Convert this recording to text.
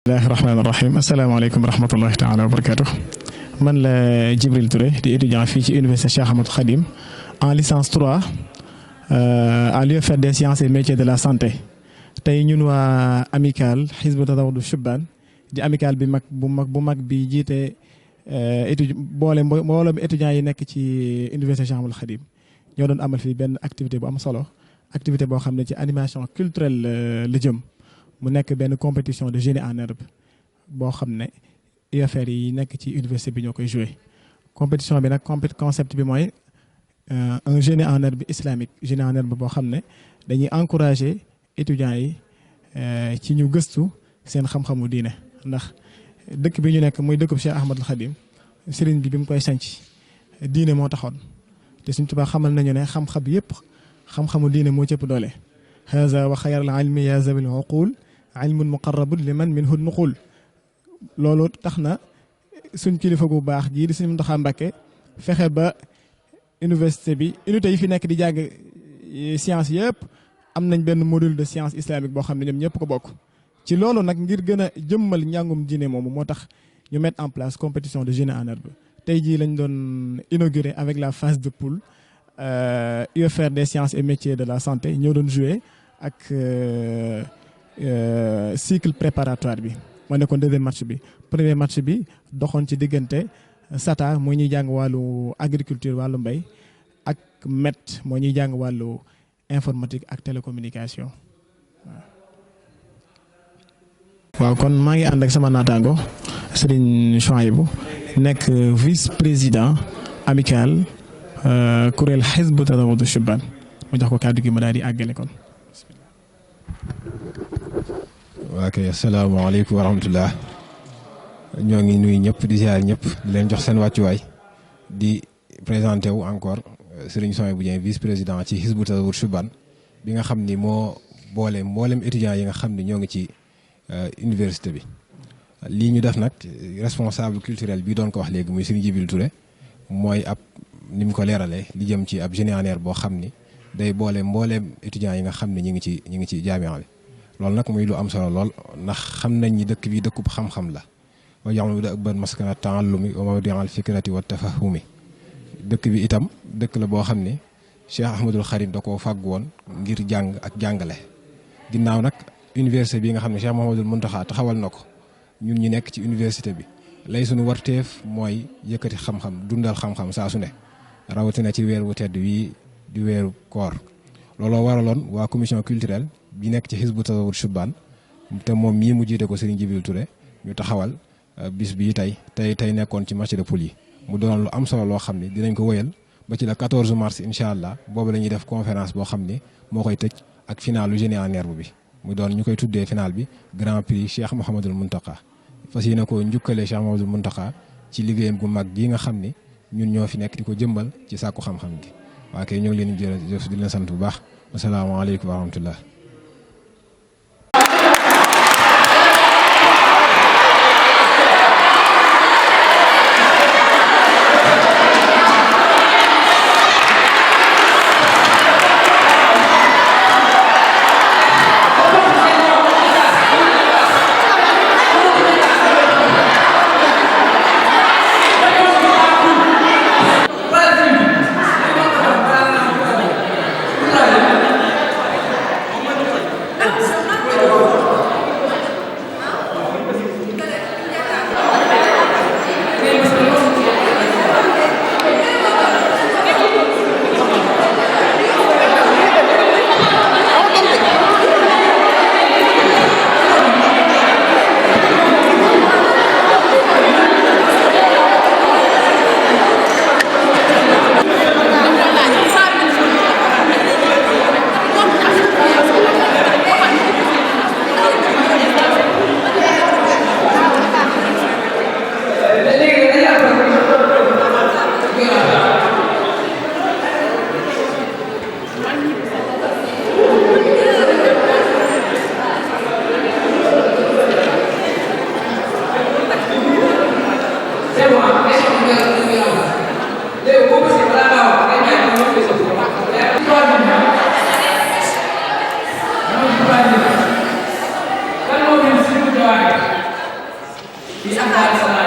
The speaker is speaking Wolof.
bismillahi rahmaani rahim asalaamaaleykum wa rahmatullahi taala wa barakatuh man la Djibril Touré di étudiant fii ci université Cheikh Ahmadou Khadim en licence 3 à l'UFR des sciences et métiers de la santé tey ñun waa amicale Hizbu Tazawudu Shubban di amicale bi bu mag bi jiite mboolem étudiants yi nekk ci université Cheikh Ahmadou Khadim ñoo doon amal fii benn activité bu am solo activité boo xam ne ci animation culturelle la jëm mu nekk benn compétition de génie en herbe boo xam ne UFR yi nekk ci université bi ñoo koy joué compétition bi nag concept bi mooy un génie en herbe islamique génie en herbe boo xam ne dañuy encourager étudiants yi ci ñu gëstu seen xam-xamu diine ndax dëkk bi ñu nekk muy dëkkub Cheikh Ahmadul Khadim sëriñ bi mu koy sanc diine moo taxoon te Sëriñ Tuubaa xamal nañu ne xam-xam yëpp xam-xamu diine moo cëpp doole haza wa xayral ilmi ya zabil uqul ilmun muqarrabun liman minhu nuqul loolu tax na suñ kilifa gu baax jii di Sëriñ Muntaxa Mbàkke fexe ba université bi unité yi fi nekk di jàng science yëpp am nañ benn module de science islamique boo xam ne ñoom ñëpp ko bokk ci loolu nag ngir gën a jëmmal njàngum diine moomu moo tax ñu mettre en place compétition de génie en herbe tey jii lañ doon inauguré avec la phase de poule UFR des sciences et métiers de la santé ñoo doon joué ak cycle préparatoire bi moo nekkoon deuxième match bi premier match bi doxoon ci diggante SATA moo ñuy jàng wàllu agriculture wàllu mbay ak MET moo ñuy jàng wàllu informatique ak télécommunication waaw kon maa ngi ànd ak sama naataango Serigne Chouaïbou nekk vice président amical kuréel Hizbu Tazawudu Shubban mu jox ko kàddu gi ma daal di àggale kon. waa kay asalaamaaleykum wa rahmatullah ñoo ngi nuyu ñëpp di ziar ñëpp di leen jox seen wàccuwaay di présenté wu encore Serigne Chouaïbou Dieng vice président ci Hizbu Tazawudu Shubban bi nga xam ni moo boole mboolem étudiants yi nga xam ni ñoo ngi ci université bi. lii ñu def nag responsable culturel bi doon ko wax léegi muy Serigne Djibril Touré mooy ab ni mu ko leeralee li jëm ci ab génie en herbe boo xam ni day boole mbooleem étudiants yi nga xam ne ñi ngi ci jaamiya bi loolu nag muy lu am solo lool ndax xam nañ ni dëkk bi dëkkub xam-xam la wa jaxlu da ëbban maskana taallumi wa mawdi'al fikrati wa tafahumi dëkk bi itam dëkk la boo xam ni Cheikh Ahmadul Khadim da koo fàgg woon ngir jàng ak jàngale ginnaaw nag université bi nga xam ne Cheikh Mouhamadoul Mountakha taxawal na ko ñun ñi nekk ci université bi lay suñu warteef mooy yëkkati xam-xam dundal xam-xam saa su ne rawatina ci weer wu tedd wii di weeru koor looloo waraloon waa commission culturelle bi nekk ci Hizbu Tazawudu Shubban te moom mii mu jiite ko Serigne Djibril Touré ñu taxawal bis bii tey nekkoon ci match de poule yi mu doon lu am solo loo xam ni dinañ ko wëyal ba ci la 14 mars incha allah boobu la ñuy def conférence boo xam ni moo koy tëj ak finalu génie en herbe bi mu doon ñu koy tuddee final bi grand prix Cheikh Mouhamadoul Mountakha fas yéene ko njukkale Cheikh Mouhamadoul Mountakha ci liggéeyam gu mag gi nga xam ni ñun ñoo fi nekk di ko jëmbal ci sàkku xam-xam gi waa kay ñu ngi leen di jërëjëf di leen sant bu baax asalaamaaleykum wa rahmatullah sa xaalis